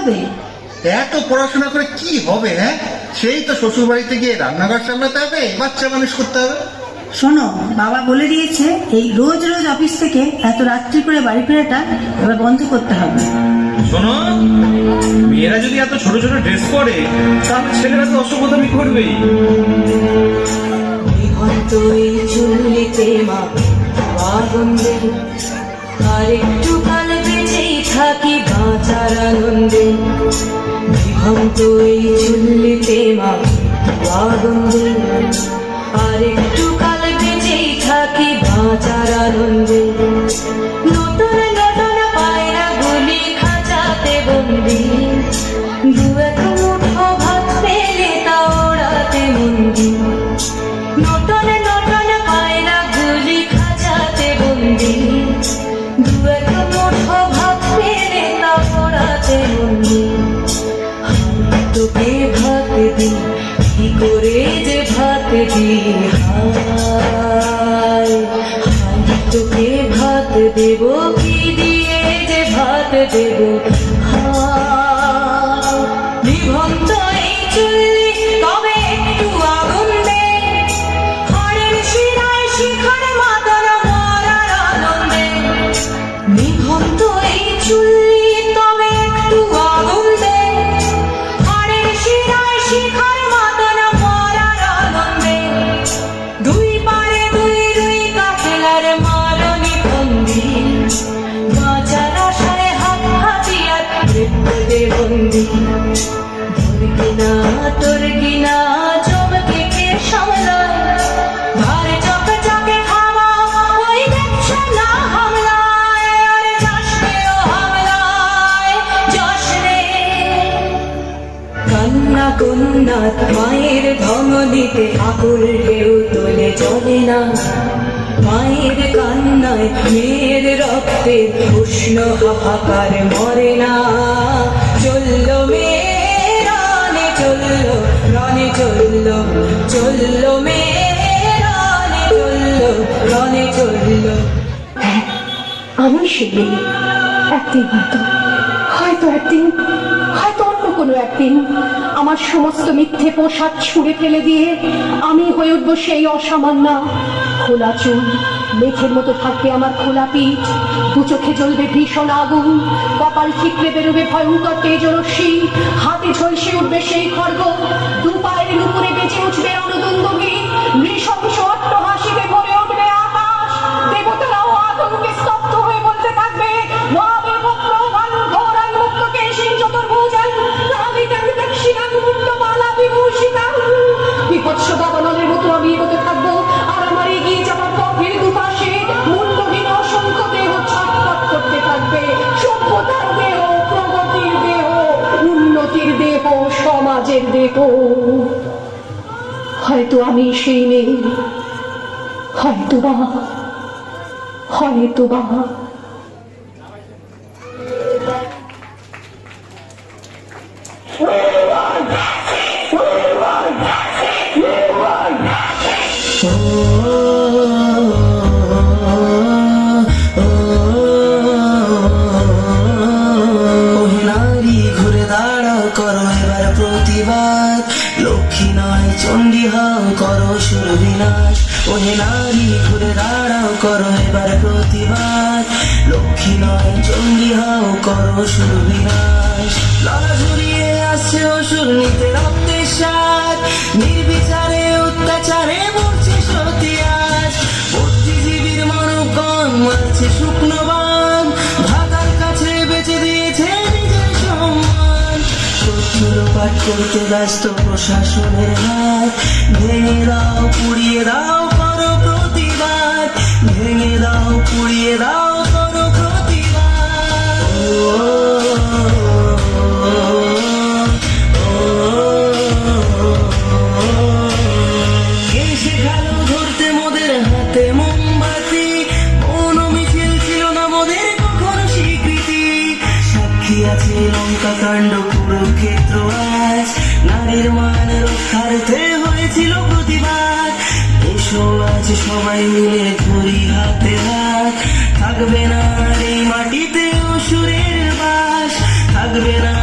হবে? এত পড়াশোনা করে কি হবে? হ্যাঁ, সেই তো শ্বশুর বাড়িতে গিয়ে রান্নাঘর সামলাতে হবে, বাচ্চা মানুষ করতে হবে। শোনো, বাবা বলে দিয়েছে এই রোজ রোজ অফিস থেকে এত রাত্রি করে বাড়ি ফেরাটা এবার বন্ধ করতে হবে। শোনো, মেয়েরা যদি এত ছোট ছোট ড্রেস পরে তাহলে ছেলেরা তো অসভ্যতামি করবেই। চুল্লিতে মা আগুন দে, আর একটু কাল বেঁচেই থাকি বাঁচার আনন্দে। বিভন্ত এই চুল্লিতে মা আগুন দে, আর একটু কাল বেঁচেই থাকি বাঁচার আনন্দে। নতুন নতুন পায়রা গুলি খাঁচাতে বন্দি, দু এক মুঠো ভাত পেলে তা ওড়াতে মন্দি। নতুন নতুন পায়রা গুলি খাঁচাতে বন্দি, দু এক মুঠো ভাত পেলে তা ওড়াতে মন্দি। তোকে ভাত দি, কি করে যে ভাত দি, হায় হায় তোকে ভাত দেব, কি দিয়ে যে ভাত দেব, হায়। নিভন্ত এই চুল্লি কবে একটু আগুন দে, হাড়ের শিরায় শিখার মাতার মরার আনন্দে। নিভন্ত এই চুল্লি তবে একটু আগুন দে, হাড়ের শিরায় শিখার মাতার মরার আনন্দে। দুই পারে দুই দুই কাফেলার মারণি বন্দি, বাঁচার আশায় হাত হাতিয়ার মৃত্যুতে বন্দি। তোর কিনা তোর কিনা চমকে কে সামলায়, ধার চকে চকে খাওয়া ওই দেখছো না হামলায়। আরে যাস রে ও হামলায়, যাস রে। কান্না কন্যা মায়ের ধমনীতে আকুল ঢেউ তোলে চলে না, মায়ের কান্নায় মেয়ের রক্তে উষ্ণ হাহাকার মরে না। চললো মেয়ে রানে চললো, রানে চললো, চললো মেয়ে রানে চললো, রানে চললো। আমি সেদিন একদিন হয়তো অন্য কোনো একদিন আমার সমস্ত মিথ্যে পোশাক ছুঁড়ে ফেলে দিয়ে আমি হয়ে উঠবো সেই অসামান্য। খোলা চুল, মেঘের মতো থাকবে আমার খোলা পিঠ, দু চোখে জ্বলবে ভীষণ আগুন, কপাল ঠিকরে বেরোবে ভয়ঙ্কর তেজরশ্মি, হাতে ঝলসে উঠবে সেই খড়গ, দু পায়ের নুপুরে বেজে উঠবে রণদুন্দুভি, নৃশংস অট্টহাসিতে ভরে উঠবে আকাশ। দেবতারাও আতঙ্কে স্তব্ধ হয়ে বলতে থাকবে, বিভৎস দাবানলের মতো আমি এগোতে থাকবো, আর আমার এগিয়ে যাওয়ার পথের দুপাশে মূল্যহীন অসংখ্য দেহ ছটফট করতে থাকবে। সভ্যতার দেহ, প্রগতির দেহ, উন্নতির দেহ, সমাজের দেহ। হয়তো আমি সেই মেয়ে, হয়তো বা। প্রতিবাদ, লক্ষ্মী নয় চণ্ডী হও করো সুর বিনাশ। ওহে নারী ঘুরে দাঁড়াও করো এবার প্রতিবাদ, লক্ষ্মী নয় চণ্ডী হও করো সুর বিনাশ। লড়া ঝুরিয়ে আসছে অসুর নিতে রক্তের স্বাদ, নির্বিচারে অত্যাচারে মরছে সতী আজ। বুদ্ধিজীবীর মানবগণ মারছে শুকনো বান, ঢাকার কাছে বেঁচে দিয়েছে নিজের সম্মান। পাঠ করতে ব্যস্ত প্রশাসনের হাত, ভেঙে দাও পুড়িয়ে দাও করো প্রতিবাদ, ভেঙে দাও পুড়িয়ে দাও করো প্রতিবাদ। কে শেখালো ধরতে মোদের হাতে মোমবাতি, মৌন মিছিল ছিল না মোদের কখনো স্বীকৃতি। সাক্ষী আছে লঙ্কা কাণ্ড কুরুক্ষেত্র আজ, নারীর মান রক্ষার্থে হয়েছিল প্রতিবাদ। এসো আজ সবাই মিলে ধরি হাতে হাত, থাকবে না এই মাটিতে অসুরের বাস, থাকবে না